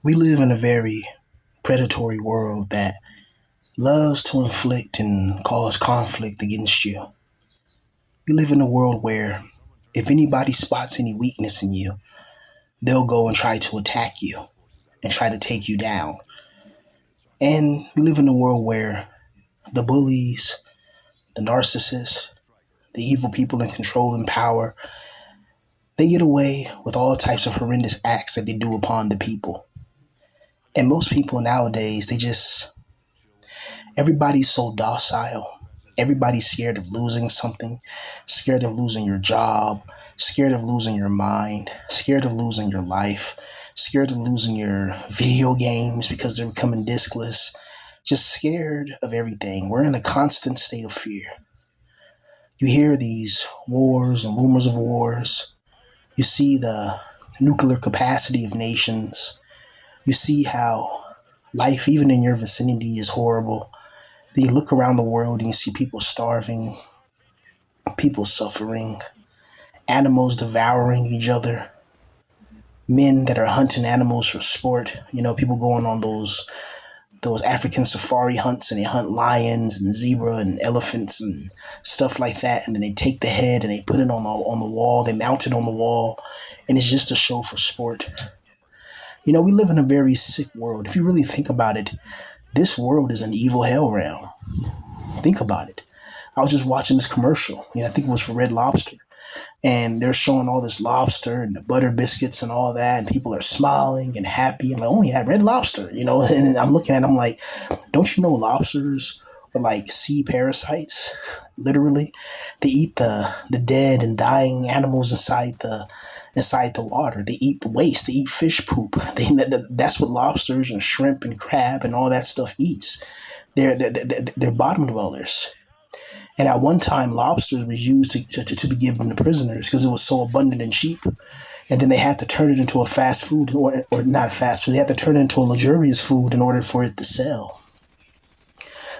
We live in a very predatory world that loves to inflict and cause conflict against you. We live in a world where if anybody spots any weakness in you, they'll go and try to attack you and try to take you down. And we live in a world where the bullies, the narcissists, the evil people in control and power, they get away with all types of horrendous acts that they do upon the people. And most people nowadays, everybody's so docile. Everybody's scared of losing something, scared of losing your job, scared of losing your mind, scared of losing your life, scared of losing your video games because they're becoming diskless, just scared of everything. We're in a constant state of fear. You hear these wars and rumors of wars. You see the nuclear capacity of nations. You see how life, even in your vicinity, is horrible. Then you look around the world and you see people starving, people suffering, animals devouring each other, men that are hunting animals for sport. People going on those African safari hunts and they hunt lions and zebra and elephants and stuff like that. And then they take the head and they put it on the wall. They mount it on the wall, and it's just a show for sport. We live in a very sick world. If you really think about it, this world is an evil hell realm. Think about it. I was just watching this commercial. I think it was for Red Lobster. And they're showing all this lobster and the butter biscuits and all that. And people are smiling and happy. And like, oh, yeah, Red Lobster, And I'm looking at it, I'm like, don't you know lobsters are like sea parasites? Literally. They eat the dead and dying animals inside the water. They eat the waste. They eat fish poop. That's what lobsters and shrimp and crab and all that stuff eats. They're bottom dwellers. And at one time, lobsters was used to be given to prisoners because it was so abundant and cheap. And then they had to turn it into a fast food, or not fast food. They had to turn it into a luxurious food in order for it to sell.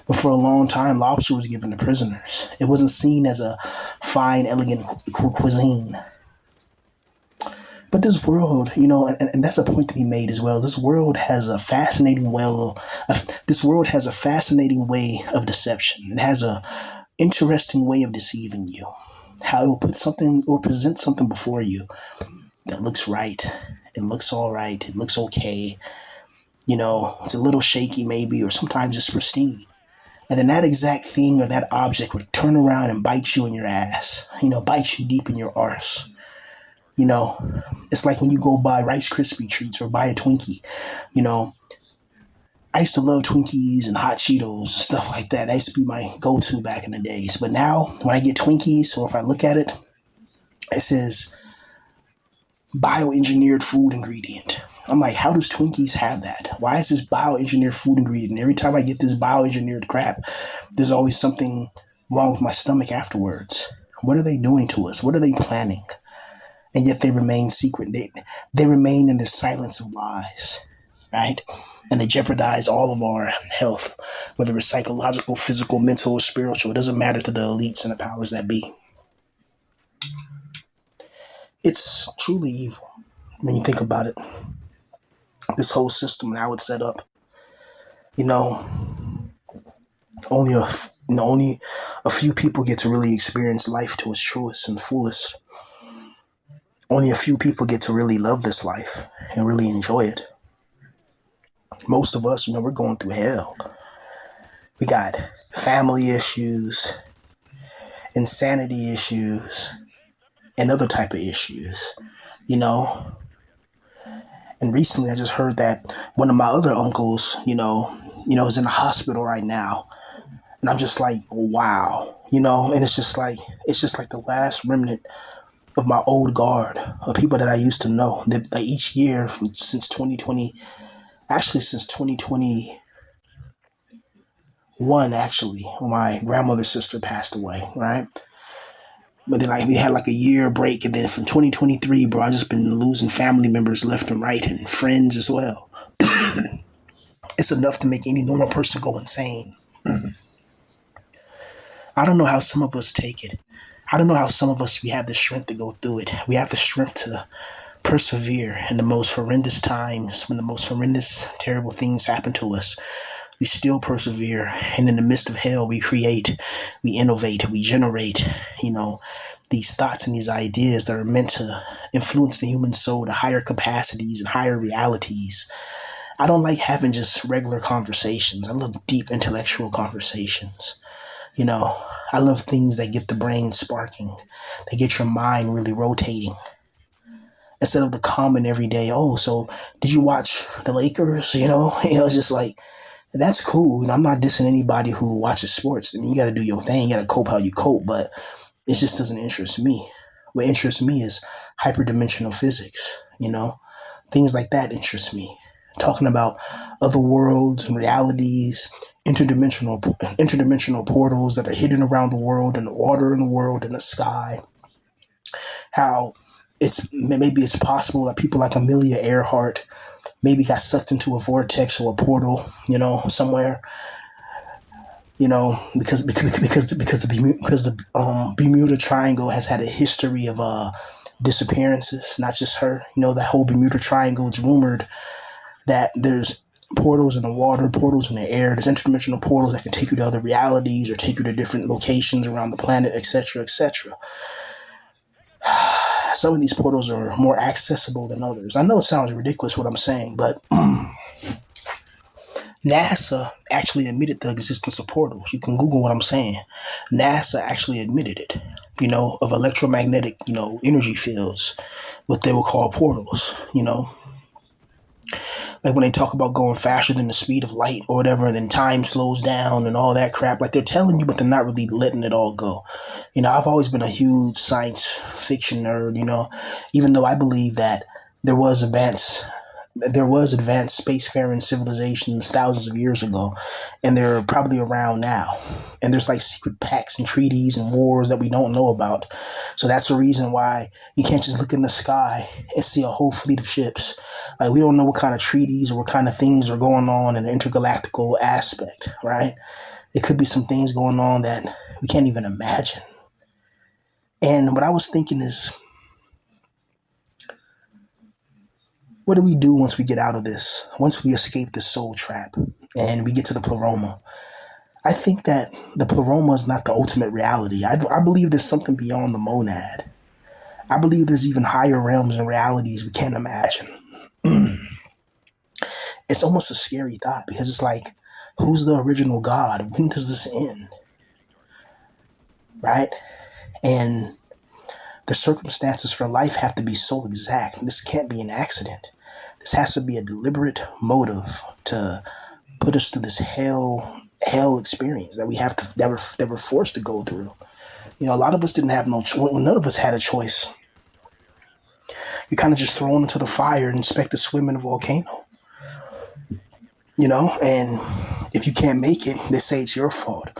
But for a long time, lobster was given to prisoners. It wasn't seen as a fine, elegant cuisine. But this world, and that's a point to be made as well. This world has a fascinating way of deception. It has a interesting way of deceiving you. How it will put something or present something before you that looks right. It looks all right. It looks okay. It's a little shaky maybe, or sometimes it's pristine. And then that exact thing or that object would turn around and bite you in your ass. Bite you deep in your arse. It's like when you go buy Rice Krispie treats or buy a Twinkie. I used to love Twinkies and hot Cheetos and stuff like that. That used to be my go-to back in the days. But now when I get Twinkies, or if I look at it, it says bioengineered food ingredient. I'm like, how does Twinkies have that? Why is this bioengineered food ingredient? And every time I get this bioengineered crap, there's always something wrong with my stomach afterwards. What are they doing to us? What are they planning? And yet they remain secret. They remain in the silence of lies, right? And they jeopardize all of our health, whether it's psychological, physical, mental, or spiritual. It doesn't matter to the elites and the powers that be. It's truly evil when you think about it. This whole system and how it's set up. Only a few people get to really experience life to its truest and fullest. Only a few people get to really love this life and really enjoy it. Most of us, we're going through hell. We got family issues, insanity issues, and other type of issues, And recently I just heard that one of my other uncles, is in the hospital right now. And I'm just like, wow, and it's just like the last remnant of my old guard of people that I used to know. That like each year since 2020, since 2021, when my grandmother's sister passed away, right? But then we had like a year break, and then from 2023, bro, I just been losing family members left and right, and friends as well. It's enough to make any normal person go insane. I don't know how some of us take it. I don't know how some of us, we have the strength to go through it. We have the strength to persevere in the most horrendous times, when the most horrendous, terrible things happen to us. We still persevere. And in the midst of hell, we create, we innovate, we generate, you know, these thoughts and these ideas that are meant to influence the human soul to higher capacities and higher realities. I don't like having just regular conversations. I love deep intellectual conversations. You know, I love things that get the brain sparking, that get your mind really rotating. Instead of the common everyday, oh, so did you watch the Lakers? It's just like, that's cool. I'm not dissing anybody who watches sports. I mean, you got to do your thing. You got to cope how you cope, but it just doesn't interest me. What interests me is hyperdimensional physics, things like that interest me. Talking about other worlds and realities, interdimensional portals that are hidden around the world, in the water, in the world, in the sky. How maybe it's possible that people like Amelia Earhart maybe got sucked into a vortex or a portal, somewhere, because the Bermuda Triangle has had a history of disappearances. Not just her, that whole Bermuda Triangle. It's rumored that there's portals in the water, portals in the air. There's interdimensional portals that can take you to other realities or take you to different locations around the planet, etc., etc. Some of these portals are more accessible than others. I know it sounds ridiculous what I'm saying, but NASA actually admitted the existence of portals. You can Google what I'm saying. NASA actually admitted it, of electromagnetic, energy fields, what they will call portals. Like when they talk about going faster than the speed of light or whatever, and then time slows down and all that crap. Like they're telling you, but they're not really letting it all go. I've always been a huge science fiction nerd, even though I believe that there was advanced spacefaring civilizations thousands of years ago, and they're probably around now. And there's like secret pacts and treaties and wars that we don't know about. So that's the reason why you can't just look in the sky and see a whole fleet of ships. Like we don't know what kind of treaties or what kind of things are going on in an intergalactical aspect, right? It could be some things going on that we can't even imagine. And what I was thinking is, what do we do once we get out of this? Once we escape the soul trap and we get to the pleroma? I think that the pleroma is not the ultimate reality. I believe there's something beyond the monad. I believe there's even higher realms and realities we can't imagine. It's almost a scary thought because it's like, who's the original God? When does this end? Right? And the circumstances for life have to be so exact. This can't be an accident. This has to be a deliberate motive to put us through this hell experience that we have to that we're forced to go through. A lot of us didn't have no choice. None of us had a choice. You're kind of just thrown into the fire and expect to swim in a volcano. And if you can't make it, they say it's your fault.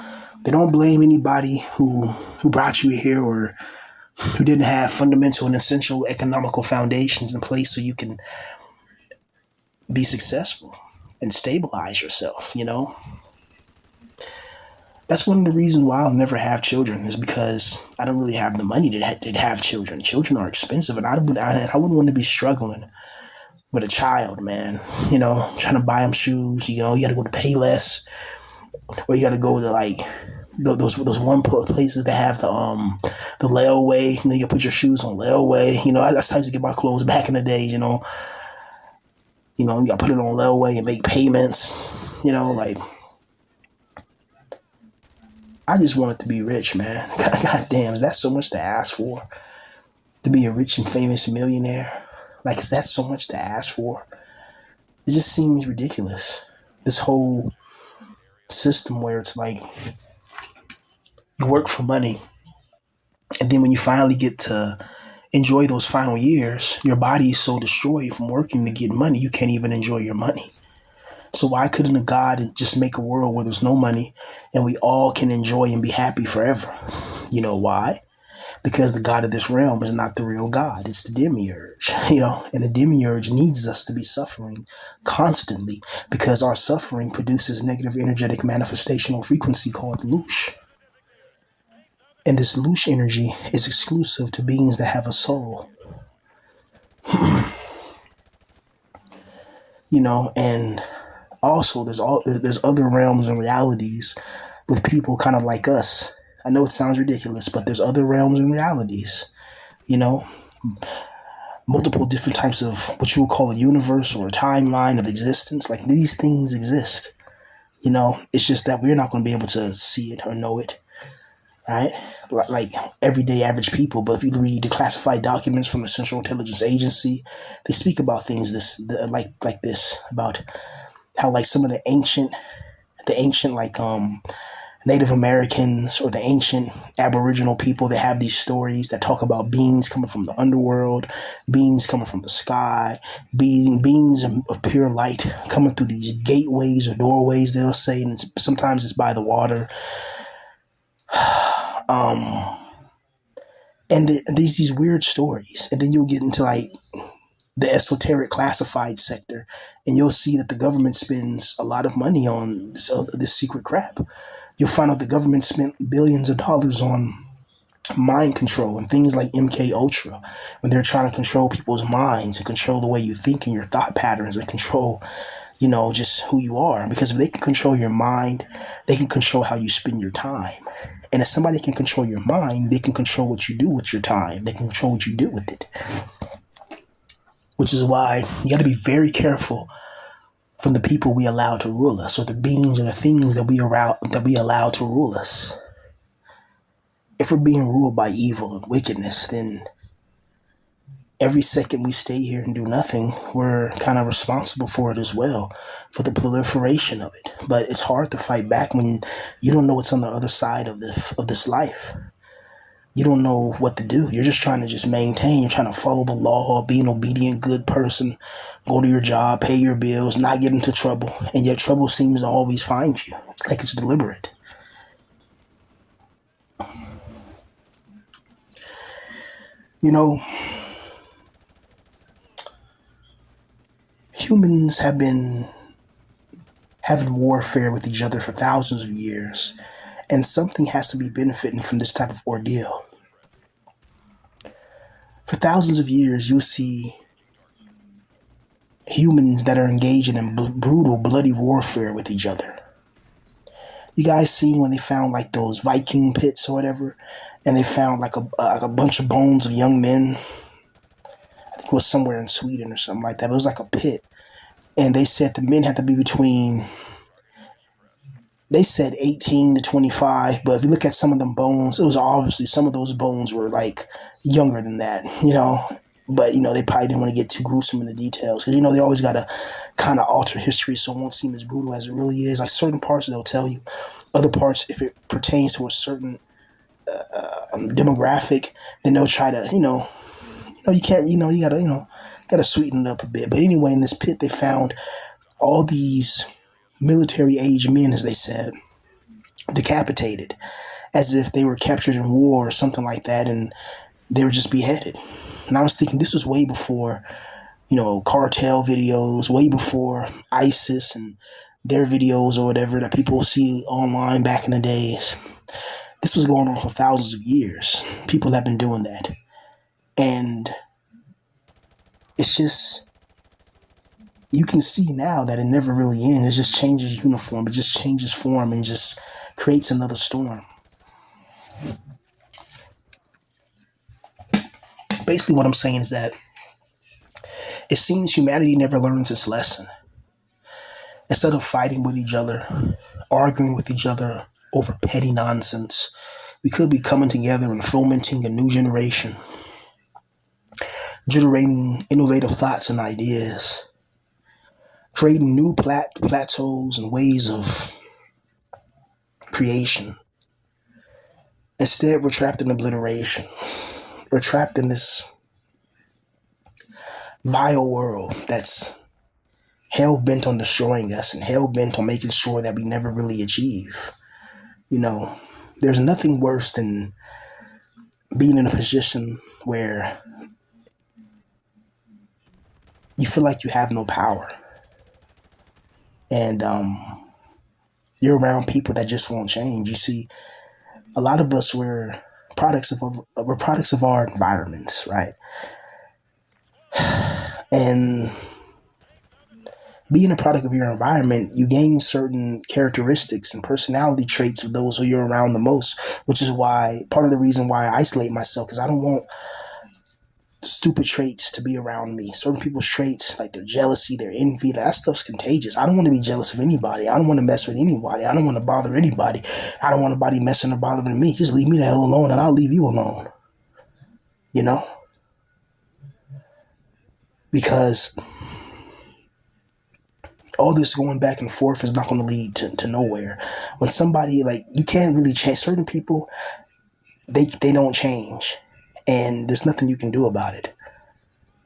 They don't blame anybody who brought you here or who didn't have fundamental and essential economical foundations in place so you can be successful and stabilize yourself. That's one of the reasons why I'll never have children, is because I don't really have the money to have children. Children are expensive, and I wouldn't want to be struggling with a child, man. Trying to buy them shoes. You got to go to Payless, or you got to go to like those one places that have the layaway. You put your shoes on layaway. That's how I used to get my clothes back in the day. You got to put it on layaway and make payments. Like, I just wanted to be rich, man. God damn, is that so much to ask for? To be a rich and famous millionaire? Like, is that so much to ask for? It just seems ridiculous. This whole system where it's like you work for money, and then when you finally get to enjoy those final years, your body is so destroyed from working to get money, you can't even enjoy your money. So why couldn't a God just make a world where there's no money and we all can enjoy and be happy forever? You know why? Because the God of this realm is not the real God. It's the demiurge, and the demiurge needs us to be suffering constantly because our suffering produces negative energetic manifestational frequency called loosh. And this loosh energy is exclusive to beings that have a soul. And also there's other realms and realities with people kind of like us. I know it sounds ridiculous, but there's other realms and realities. You know, multiple different types of what you would call a universe or a timeline of existence. Like these things exist. It's just that we're not going to be able to see it or know it, right? Like everyday average people. But if you read the classified documents from the Central Intelligence Agency, they speak about things like this about how like some of the ancient like Native Americans or the ancient Aboriginal people, they have these stories that talk about beings coming from the underworld, beings coming from the sky, beings of pure light coming through these gateways or doorways, they'll say, and sometimes it's by the water. Um, and these weird stories. And then you'll get into like the esoteric classified sector, and you'll see that the government spends a lot of money on this secret crap. You'll find out the government spent billions of dollars on mind control and things like MK Ultra when they're trying to control people's minds and control the way you think and your thought patterns and control, just who you are. Because if they can control your mind, they can control how you spend your time. And if somebody can control your mind, they can control what you do with your time. They can control what you do with it. Which is why you got to be very careful from the people we allow to rule us, or the beings or the things that we allow to rule us. If we're being ruled by evil and wickedness, then every second we stay here and do nothing, we're kind of responsible for it as well, for the proliferation of it. But it's hard to fight back when you don't know what's on the other side of this life. You don't know what to do. You're just trying to just maintain. You're trying to follow the law, be an obedient, good person, go to your job, pay your bills, not get into trouble. And yet trouble seems to always find you. It's like it's deliberate. You know, humans have been having warfare with each other for thousands of years, and something has to be benefiting from this type of ordeal. For thousands of years, you'll see humans that are engaging in brutal, bloody warfare with each other. You guys seen when they found like those Viking pits or whatever, and they found like a bunch of bones of young men. I think it was somewhere in Sweden or something like that. But it was like a pit, and they said the men had to be between. They said 18 to 25, but if you look at some of them bones, it was obviously some of those bones were like younger than that. But they probably didn't want to get too gruesome in the details because they always got to kind of alter history so it won't seem as brutal as it really is. Like certain parts they'll tell you, other parts if it pertains to a certain demographic, then they'll try to you can't you gotta sweeten it up a bit. But anyway, in this pit they found all these military age men, as they said, decapitated, as if they were captured in war or something like that, and they were just beheaded. And I was thinking this was way before, cartel videos, way before ISIS and their videos or whatever that people see online back in the days. This was going on for thousands of years. People have been doing that. And it's just, you can see now that it never really ends. It just changes uniform. It just changes form and just creates another storm. Basically, what I'm saying is that it seems humanity never learns its lesson. Instead of fighting with each other, arguing with each other over petty nonsense, we could be coming together and fomenting a new generation, generating innovative thoughts and ideas, creating new plateaus and ways of creation. Instead, we're trapped in obliteration. We're trapped in this vile world that's hell bent on destroying us and hell bent on making sure that we never really achieve. There's nothing worse than being in a position where you feel like you have no power, and you're around people that just won't change. You see, a lot of us we're products of our environments, right? And being a product of your environment, you gain certain characteristics and personality traits of those who you're around the most, which is why part of the reason why I isolate myself, because I don't want stupid traits to be around me. Certain people's traits, like their jealousy, their envy, that stuff's contagious. I don't want to be jealous of anybody. I don't want to mess with anybody. I don't want to bother anybody. I don't want anybody messing or bothering me. Just leave me the hell alone and I'll leave you alone. You know? Because all this going back and forth is not going to lead to nowhere. When somebody, like, you can't really change certain people, they don't change. And there's nothing you can do about it.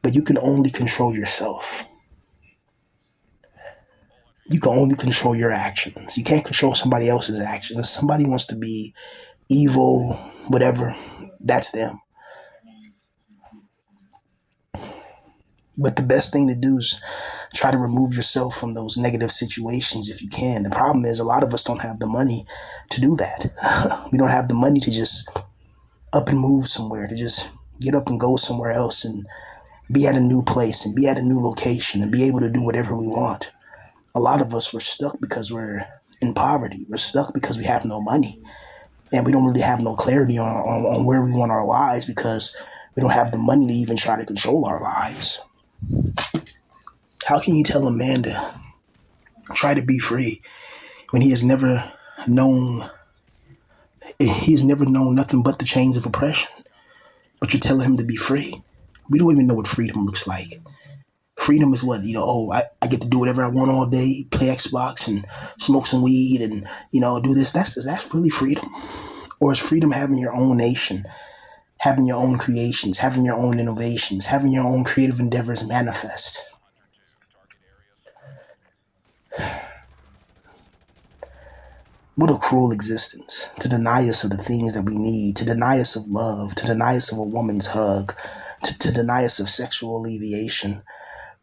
But you can only control yourself. You can only control your actions. You can't control somebody else's actions. If somebody wants to be evil, whatever, that's them. But the best thing to do is try to remove yourself from those negative situations if you can. The problem is a lot of us don't have the money to do that. We don't have the money to just up and move somewhere, to just get up and go somewhere else and be at a new place and be at a new location and be able to do whatever we want. A lot of us, we're stuck because we're in poverty. We're stuck because we have no money. And we don't really have no clarity on where we want our lives because we don't have the money to even try to control our lives. How can you tell a man to try to be free when he has never known nothing but the chains of oppression? But you're telling him to be free. We don't even know what freedom looks like. Freedom is what, I get to do whatever I want all day, play Xbox and smoke some weed and, do this. Is that really freedom? Or is freedom having your own nation, having your own creations, having your own innovations, having your own creative endeavors manifest? What a cruel existence, to deny us of the things that we need, to deny us of love, to deny us of a woman's hug, to deny us of sexual alleviation.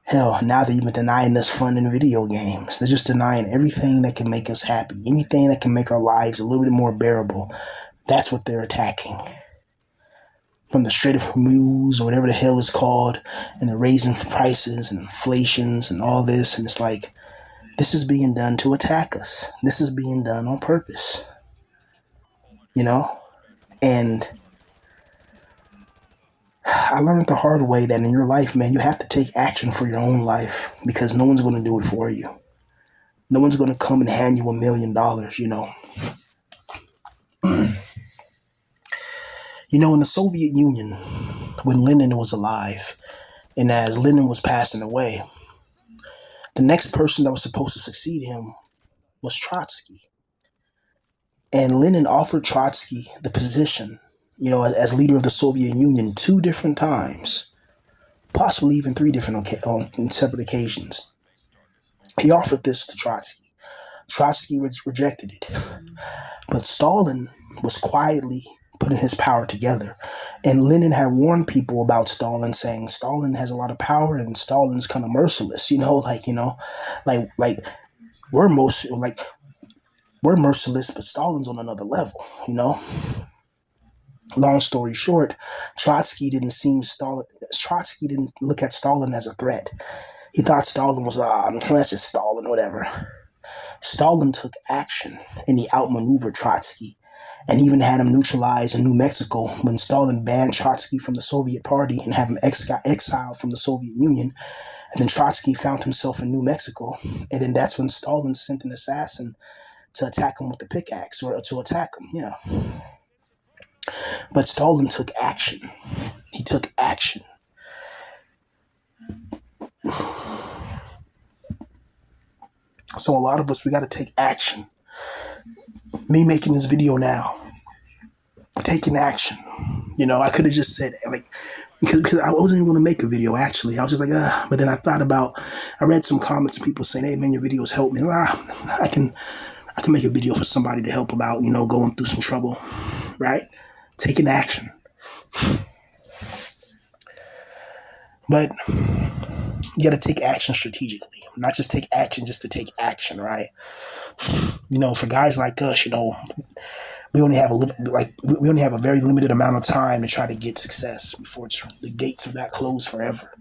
Hell, now they're even denying us fun in video games. They're just denying everything that can make us happy, anything that can make our lives a little bit more bearable. That's what they're attacking. From the Strait of Hormuz or whatever the hell it's called, and they're raising prices and inflations and all this, and it's like, this is being done to attack us. This is being done on purpose. And I learned the hard way that in your life, man, you have to take action for your own life because no one's going to do it for you. No one's going to come and hand you $1 million, in the Soviet Union, when Lenin was alive, and as Lenin was passing away, the next person that was supposed to succeed him was Trotsky. And Lenin offered Trotsky the position, as leader of the Soviet Union 2 different times, possibly even 3 different on separate occasions. He offered this to Trotsky. Trotsky rejected it. But Stalin was quietly putting his power together. And Lenin had warned people about Stalin, saying Stalin has a lot of power and Stalin's kind of merciless, we're merciless, but Stalin's on another level, Long story short, Trotsky didn't look at Stalin as a threat. He thought Stalin was, that's just Stalin, whatever. Stalin took action and he outmaneuvered Trotsky and even had him neutralized in New Mexico when Stalin banned Trotsky from the Soviet Party and had him exiled from the Soviet Union. And then Trotsky found himself in New Mexico. And then that's when Stalin sent an assassin to attack him with the pickaxe or to attack him. Yeah. But Stalin took action. He took action. So a lot of us, we got to take action. Me making this video now, taking action. I could have just said, because I wasn't even going to make a video, actually. I was just like, but then I read some comments, people saying, hey, man, your videos help me. I can make a video for somebody to help about, going through some trouble, right? Taking action. But you got to take action strategically, not just take action just to take action, right? For guys like us, we only have a very limited amount of time to try to get success before the gates of that close forever.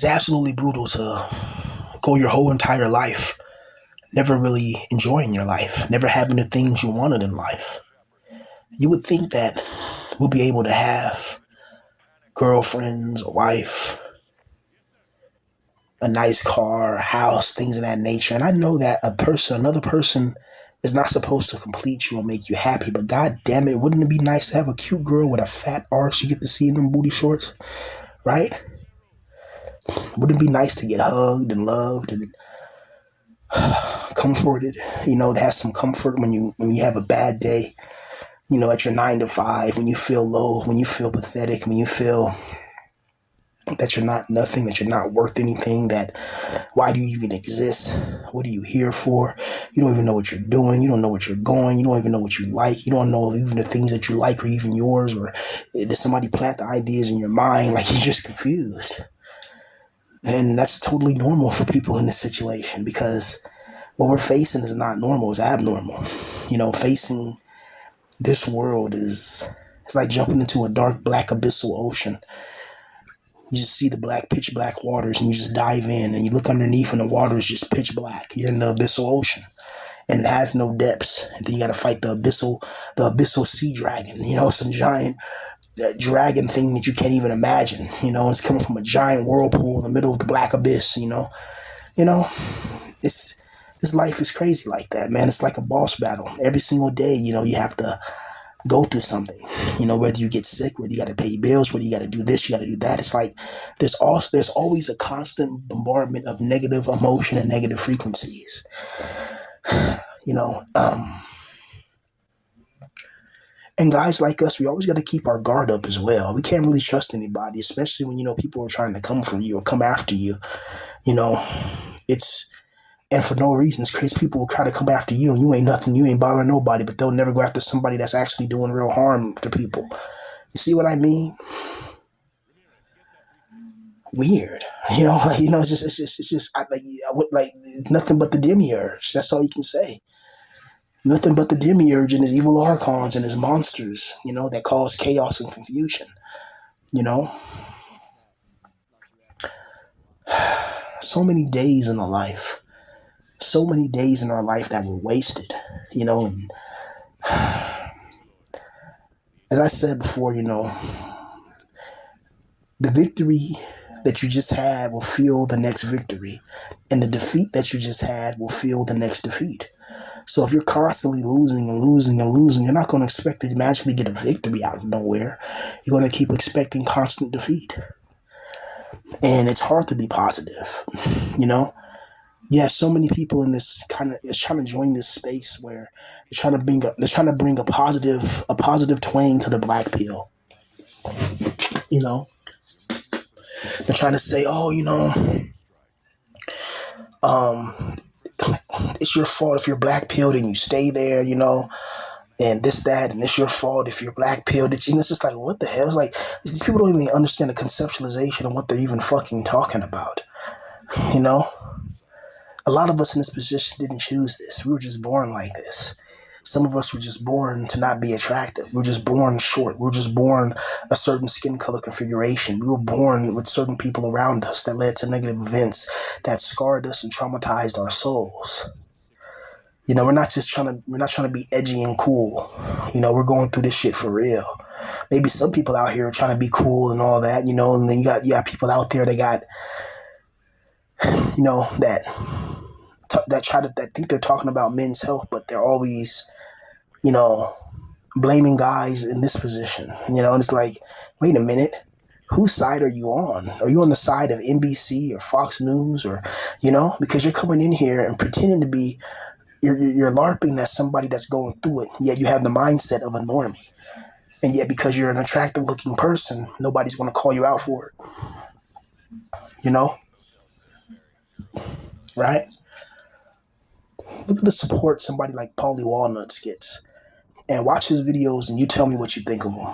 it's absolutely brutal to go your whole entire life never really enjoying your life, never having the things you wanted in life. You would think that we'll be able to have girlfriends, a wife, a nice car, a house, things of that nature. And I know that another person is not supposed to complete you or make you happy, but god damn it, wouldn't it be nice to have a cute girl with a fat arse you get to see in them booty shorts, right? Wouldn't it be nice to get hugged and loved and comforted, to have some comfort when you have a bad day, at your 9 to 5, when you feel low, when you feel pathetic, when you feel that you're not nothing, that you're not worth anything, that why do you even exist? What are you here for? You don't even know what you're doing. You don't know what you're going. You don't even know what you like. You don't know if even the things that you like are even yours, or did somebody plant the ideas in your mind? Like, you're just confused. And that's totally normal for people in this situation, because what we're facing is not normal, it's abnormal. Facing this world it's like jumping into a dark, black, abyssal ocean. You just see the pitch black waters, and you just dive in, and you look underneath, and the water is just pitch black. You're in the abyssal ocean, and it has no depths. And then you got to fight the abyssal sea dragon. It's a giant dragon thing that you can't even imagine. It's coming from a giant whirlpool in the middle of the black abyss. It's this life is crazy like that, man. It's like a boss battle every single day. You have to go through something, whether you get sick, whether you got to pay bills, whether you got to do this, you got to do that. It's like there's always a constant bombardment of negative emotion and negative frequencies. you know and guys like us, we always got to keep our guard up as well. We can't really trust anybody, especially when people are trying to come for you or come after you. It's And for no reason. It's crazy. People will try to come after you, and you ain't nothing. You ain't bothering nobody, but they'll never go after somebody that's actually doing real harm to people. You see what I mean? Weird. It's just nothing but the demiurge. That's all you can say. Nothing but the demiurge and his evil archons and his monsters, that cause chaos and confusion. So many days in a life. So many days in our life that were wasted, and as I said before, the victory that you just had will fuel the next victory, and the defeat that you just had will fuel the next defeat. So if you're constantly losing and losing and losing, you're not going to expect to magically get a victory out of nowhere. You're going to keep expecting constant defeat, and it's hard to be positive. So many people in this is trying to join this space where they're trying to bring a positive twang to the black pill. They're trying to say, it's your fault if you're black pilled and you stay there, and this, that, and it's your fault if you're black pilled. And it's just like, what the hell? It's like, these people don't even understand the conceptualization of what they're even fucking talking about. A lot of us in this position didn't choose this. We were just born like this. Some of us were just born to not be attractive. We were just born short. We were just born a certain skin color configuration. We were born with certain people around us that led to negative events that scarred us and traumatized our souls. We're not trying to be edgy and cool. We're going through this shit for real. Maybe some people out here are trying to be cool and all that, and then you got people out there that got, that think they're talking about men's health, but they're always, blaming guys in this position, and it's like, wait a minute, whose side are you on? Are you on the side of NBC or Fox News, or, because you're coming in here and pretending to be, you're LARPing as somebody that's going through it, yet you have the mindset of a normie, and yet because you're an attractive looking person, nobody's going to call you out for it, right? Look at the support somebody like Paulie Walnuts gets, and watch his videos, and you tell me what you think of him.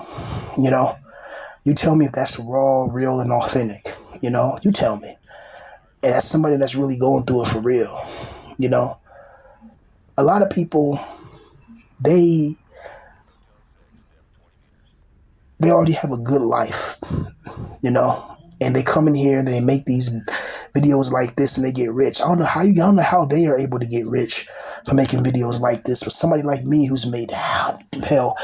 You tell me if that's raw, real, and authentic. You tell me. And that's somebody that's really going through it for real. A lot of people, they already have a good life. and they come in here and they make these videos like this and they get rich. I don't know how they are able to get rich for making videos like this. But somebody like me who's made hell,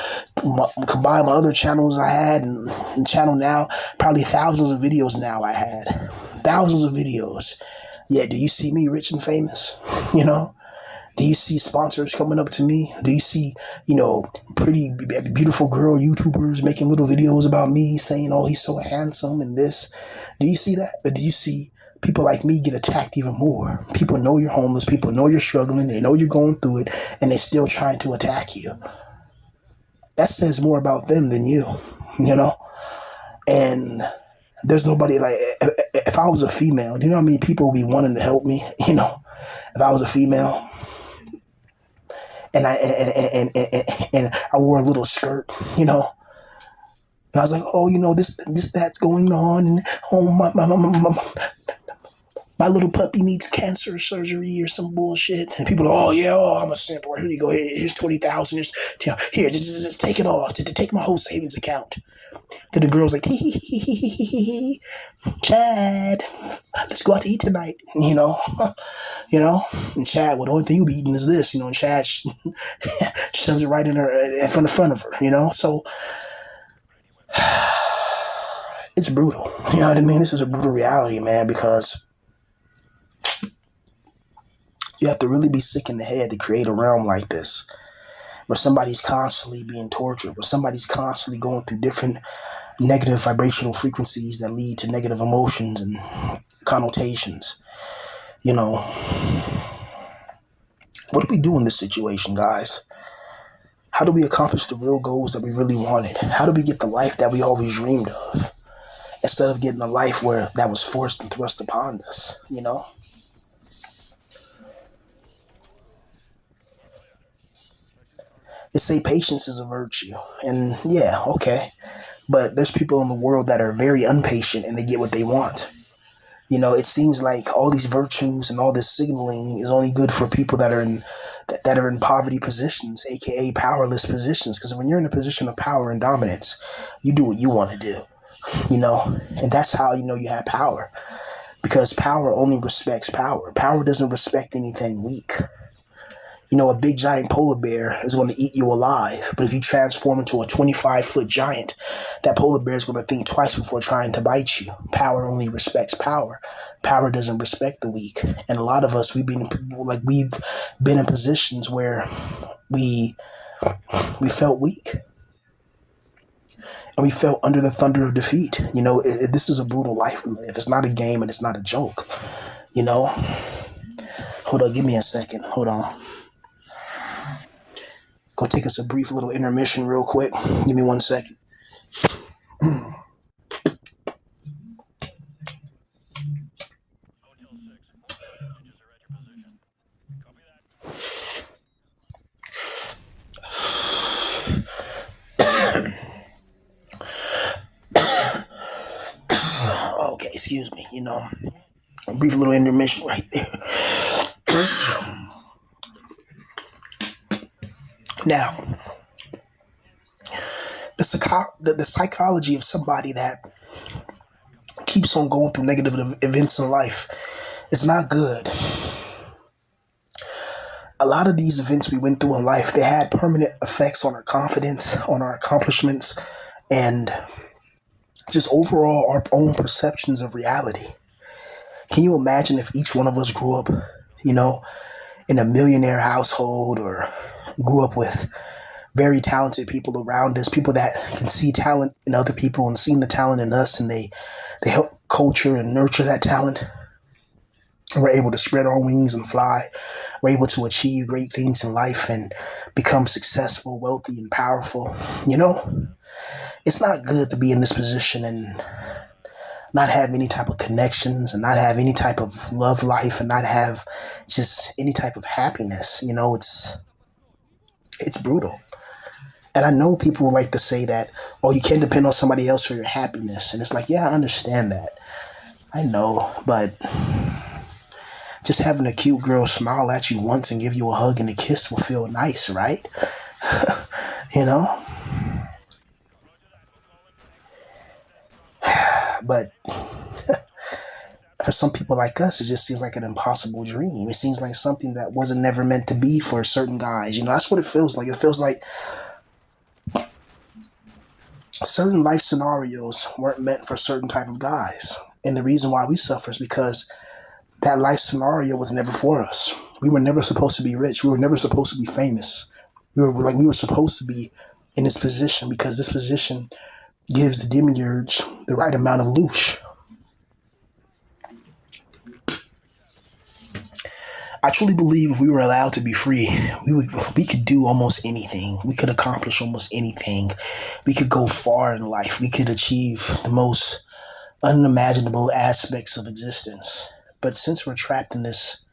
combine my other channels I had and channel now, probably thousands of videos now I had. Thousands of videos. Yeah, do you see me rich and famous? You know? Do you see sponsors coming up to me? Do you see, pretty, beautiful girl YouTubers making little videos about me saying, oh, he's so handsome and this? Do you see that? Or do you see people like me get attacked even more? People know you're homeless. People know you're struggling. They know you're going through it, and they're still trying to attack you. That says more about them than you, And there's nobody like, if I was a female, do you know how many people would be wanting to help me? If I was a female, and and I wore a little skirt, and I was like, oh, this that's going on, and oh my little puppy needs cancer surgery or some bullshit, and people are, oh yeah, oh, I'm a simp, or here you go, here's 20,000, here, just take it all, to take my whole savings account. Then the girl's like, Chad, let's go out to eat tonight, and Chad, well, the only thing you'll be eating is this, and Chad shoves it right in front of her, so it's brutal, you know what I mean? This is a brutal reality, man, because you have to really be sick in the head to create a realm like this, where somebody's constantly being tortured, where somebody's constantly going through different negative vibrational frequencies that lead to negative emotions and connotations. What do we do in this situation, guys? How do we accomplish the real goals that we really wanted? How do we get the life that we always dreamed of, instead of getting a life where that was forced and thrust upon us, They say patience is a virtue, and yeah, okay. But there's people in the world that are very impatient and they get what they want. It seems like all these virtues and all this signaling is only good for people that are in poverty positions, aka powerless positions. Because when you're in a position of power and dominance, you do what you want to do, and that's how you have power. Because power only respects power. Power doesn't respect anything weak. A big giant polar bear is going to eat you alive. But if you transform into a 25-foot giant, that polar bear is going to think twice before trying to bite you. Power only respects power. Power doesn't respect the weak. And a lot of us, we've been in positions where we felt weak. And we felt under the thunder of defeat. This is a brutal life we live. It's not a game and it's not a joke. Hold on, give me a second. Hold on. Go take us a brief little intermission real quick. Give me 1 second. Okay, excuse me. A brief little intermission right there. Now, the psychology of somebody that keeps on going through negative events in life, it's not good. A lot of these events we went through in life, they had permanent effects on our confidence, on our accomplishments, and just overall our own perceptions of reality. Can you imagine if each one of us grew up, in a millionaire household, or grew up with very talented people around us, people that can see talent in other people and seen the talent in us, and they help culture and nurture that talent. We're able to spread our wings and fly. We're able to achieve great things in life and become successful, wealthy, and powerful. It's not good to be in this position and not have any type of connections and not have any type of love life and not have just any type of happiness. It's brutal. And I know people like to say that, oh, you can't depend on somebody else for your happiness. And it's like, yeah, I understand that. I know, but just having a cute girl smile at you once and give you a hug and a kiss will feel nice, right? But For some people like us, it just seems like an impossible dream. It seems like something that wasn't never meant to be for certain guys. That's what it feels like. It feels like certain life scenarios weren't meant for certain type of guys. And the reason why we suffer is because that life scenario was never for us. We were never supposed to be rich. We were never supposed to be famous. We were supposed to be in this position because this position gives the demiurge the right amount of loosh. I truly believe if we were allowed to be free, we could do almost anything. We could accomplish almost anything. We could go far in life. We could achieve the most unimaginable aspects of existence. But since we're trapped in this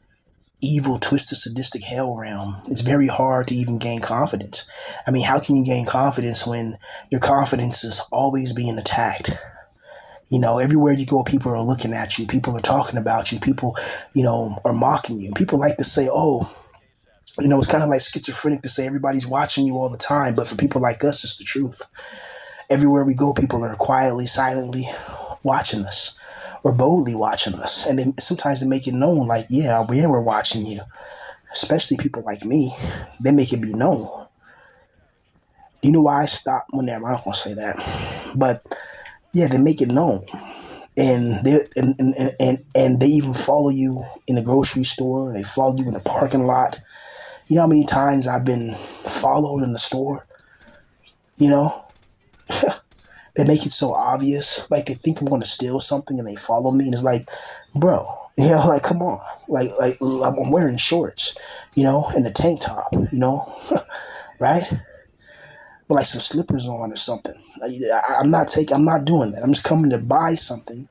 evil, twisted, sadistic hell realm, it's very hard to even gain confidence. I mean, how can you gain confidence when your confidence is always being attacked? Everywhere you go, people are looking at you. People are talking about you. People, are mocking you. People like to say, oh, it's kind of like schizophrenic to say everybody's watching you all the time. But for people like us, it's the truth. Everywhere we go, people are quietly, silently watching us or boldly watching us. And then sometimes they make it known like, yeah, we're watching you. Especially people like me, they make it be known. You know why I stopped? Well, never, I'm not going to say that. But yeah, they make it known. And and they even follow you in the grocery store. They follow you in the parking lot. You know how many times I've been followed in the store? You know, they make it so obvious. Like they think I'm going to steal something and they follow me. And it's like, bro, like come on, like I'm wearing shorts, and a tank top, right? But like some slippers on or something. I'm not doing that. I'm just coming to buy something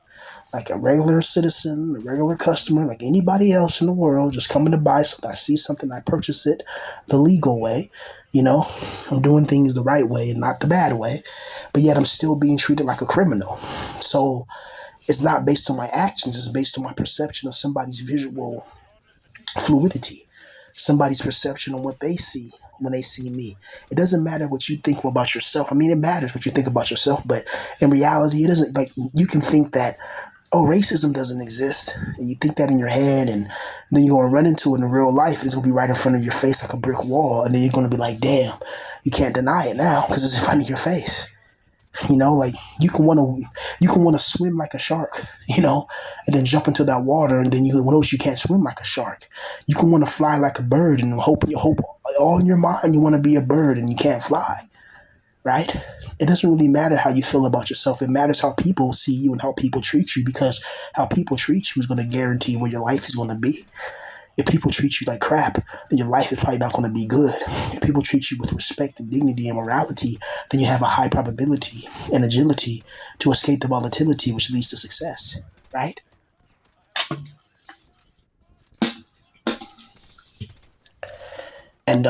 like a regular citizen, a regular customer, like anybody else in the world, just coming to buy something. I see something, I purchase it the legal way. I'm doing things the right way and not the bad way. But yet I'm still being treated like a criminal. So it's not based on my actions, it's based on my perception of somebody's visual fluidity, somebody's perception on what they see when they see me. It doesn't matter what you think about yourself. I mean, it matters what you think about yourself, but in reality, it doesn't. Like, you can think that, oh, racism doesn't exist, and you think that in your head, and then you're going to run into it in real life, and it's going to be right in front of your face like a brick wall, and then you're going to be like, damn, you can't deny it now because it's in front of your face. Like you can want to swim like a shark, and then jump into that water, and then you notice you can't swim like a shark. You can want to fly like a bird, and hope all in your mind you want to be a bird, and you can't fly, right? It doesn't really matter how you feel about yourself. It matters how people see you and how people treat you, because how people treat you is going to guarantee where your life is going to be. If people treat you like crap, then your life is probably not going to be good. If people treat you with respect and dignity and morality, then you have a high probability and agility to escape the volatility, which leads to success, right? And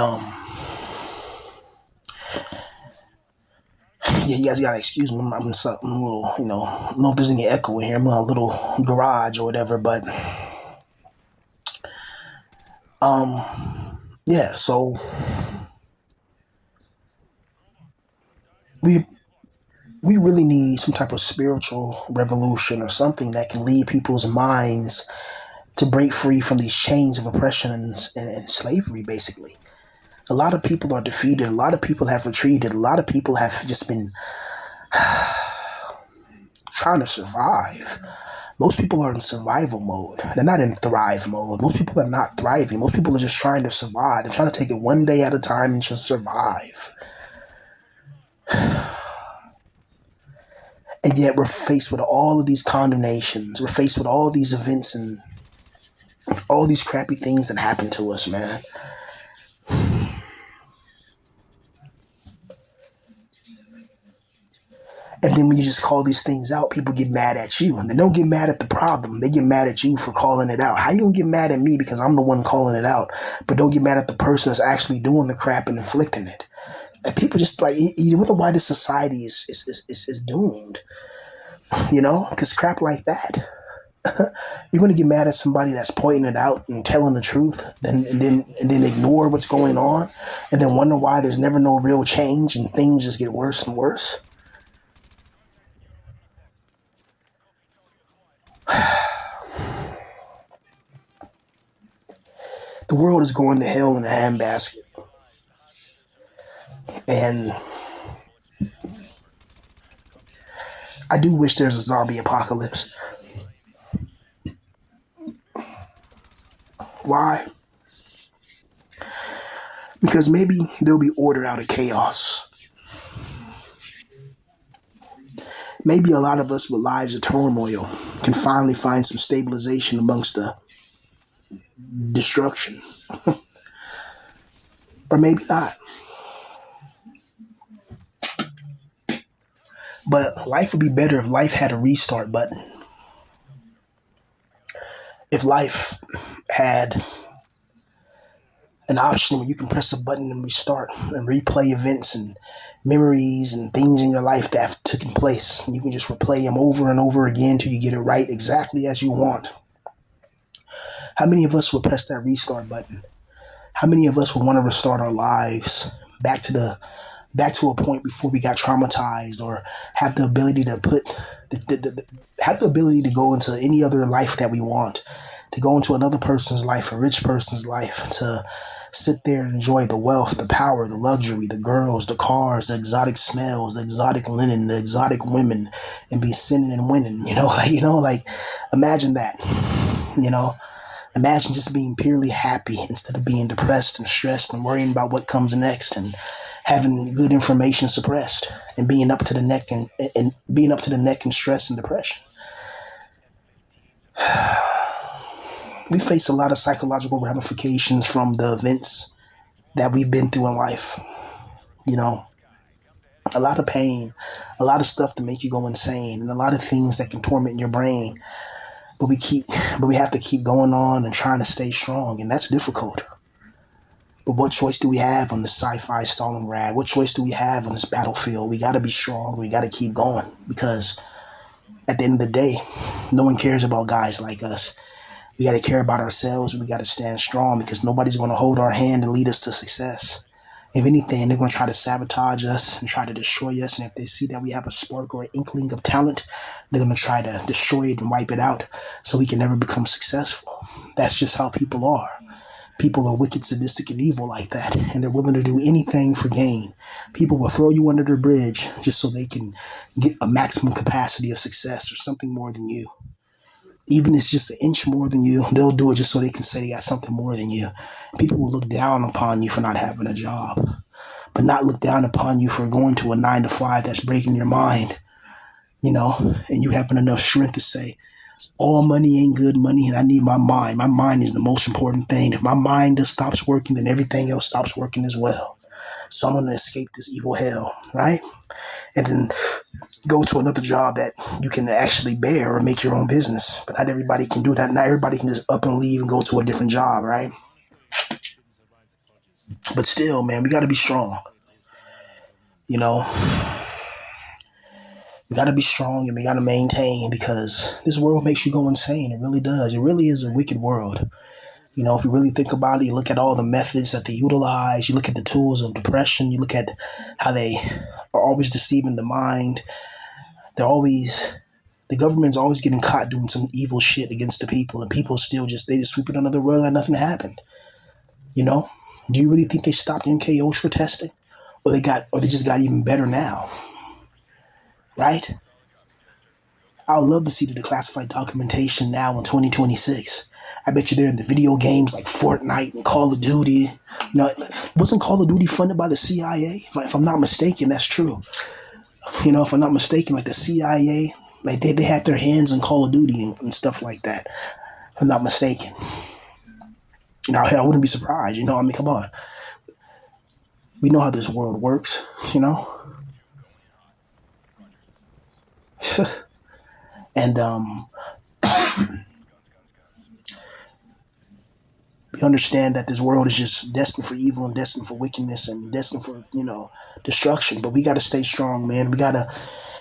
yeah, you guys gotta excuse me. I'm a little, I don't know if there's any echo in here. I'm in a little garage or whatever, but yeah. So we we really need some type of spiritual revolution or something that can lead people's minds to break free from these chains of oppression and slavery, basically. A lot of people are defeated. A lot of people have retreated. A lot of people have just been trying to survive. Most people are in survival mode. They're not in thrive mode. Most people are not thriving. Most people are just trying to survive. They're trying to take it one day at a time and just survive. And yet we're faced with all of these condemnations. We're faced with all these events and all these crappy things that happen to us, man. And then when you just call these things out, people get mad at you. And they don't get mad at the problem. They get mad at you for calling it out. How you gonna get mad at me because I'm the one calling it out, but don't get mad at the person that's actually doing the crap and inflicting it? And people just like, you wonder why this society is doomed, because crap like that. You're going to get mad at somebody that's pointing it out and telling the truth, and then ignore what's going on, and then wonder why there's never no real change and things just get worse and worse. The world is going to hell in a handbasket. And I do wish there's a zombie apocalypse. Why? Because maybe there'll be order out of chaos. Maybe a lot of us with lives of turmoil can finally find some stabilization amongst the destruction. Or maybe not. But life would be better if life had a restart button. If life had an option where you can press a button and restart and replay events and memories and things in your life that have taken place. And you can just replay them over and over again until you get it right exactly as you want. How many of us would press that restart button? How many of us would want to restart our lives back to a point before we got traumatized, or have the ability to have the ability to go into any other life that we want, to go into another person's life, a rich person's life, to sit there and enjoy the wealth, the power, the luxury, the girls, the cars, the exotic smells, the exotic linen, the exotic women, and be sinning and winning. Like imagine that. Imagine just being purely happy instead of being depressed and stressed and worrying about what comes next, and having good information suppressed and being up to the neck and being up to the neck in stress and depression. We face a lot of psychological ramifications from the events that we've been through in life. A lot of pain, a lot of stuff to make you go insane, and a lot of things that can torment your brain. But we have to keep going on and trying to stay strong, and that's difficult. But what choice do we have on the sci-fi Stalingrad? What choice do we have on this battlefield? We got to be strong. We got to keep going, because at the end of the day, no one cares about guys like us. We got to care about ourselves. We got to stand strong, because nobody's going to hold our hand and lead us to success. If anything, they're going to try to sabotage us and try to destroy us. And if they see that we have a spark or an inkling of talent, they're going to try to destroy it and wipe it out so we can never become successful. That's just how people are. People are wicked, sadistic, and evil like that, and they're willing to do anything for gain. People will throw you under the bridge just so they can get a maximum capacity of success or something more than you. Even if it's just an inch more than you, they'll do it just so they can say they got something more than you. People will look down upon you for not having a job, but not look down upon you for going to a 9 to 5 that's breaking your mind, and you having enough strength to say, all money ain't good money, and I need my mind. My mind is the most important thing. If my mind just stops working, then everything else stops working as well. So I'm going to escape this evil hell, right? And then go to another job that you can actually bear, or make your own business. But not everybody can do that. Not everybody can just up and leave and go to a different job, right? But still, man, we got to be strong. We got to be strong, and we got to maintain, because this world makes you go insane. It really does. It really is a wicked world. If you really think about it, you look at all the methods that they utilize, you look at the tools of depression, you look at how they are always deceiving the mind. The government's always getting caught doing some evil shit against the people, and people they just sweep it under the rug like nothing happened. Do you really think they stopped MKOs for testing? Or they just got even better now? Right? I would love to see the declassified documentation now in 2026. I bet you they're in the video games like Fortnite and Call of Duty. Wasn't Call of Duty funded by the CIA? If I'm not mistaken, that's true. If I'm not mistaken, like the CIA, like they had their hands in Call of Duty and stuff like that. If I'm not mistaken. Hell, I wouldn't be surprised. Come on. We know how this world works, And we understand that this world is just destined for evil and destined for wickedness and destined for, destruction. But we got to stay strong, man. We got to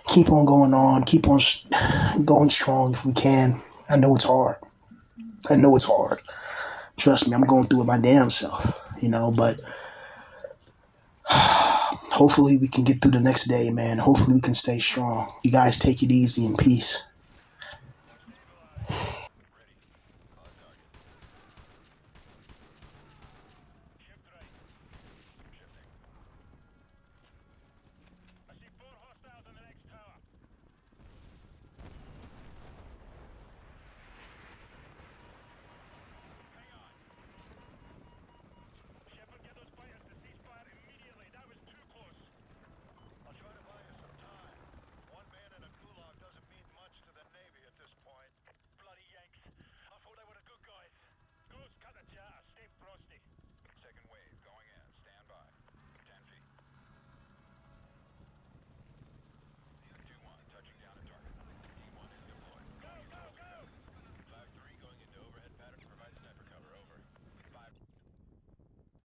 keep on going on, keep on going strong if we can. I know it's hard. Trust me, I'm going through it my damn self, but hopefully we can get through the next day, man. Hopefully we can stay strong. You guys take it easy and peace.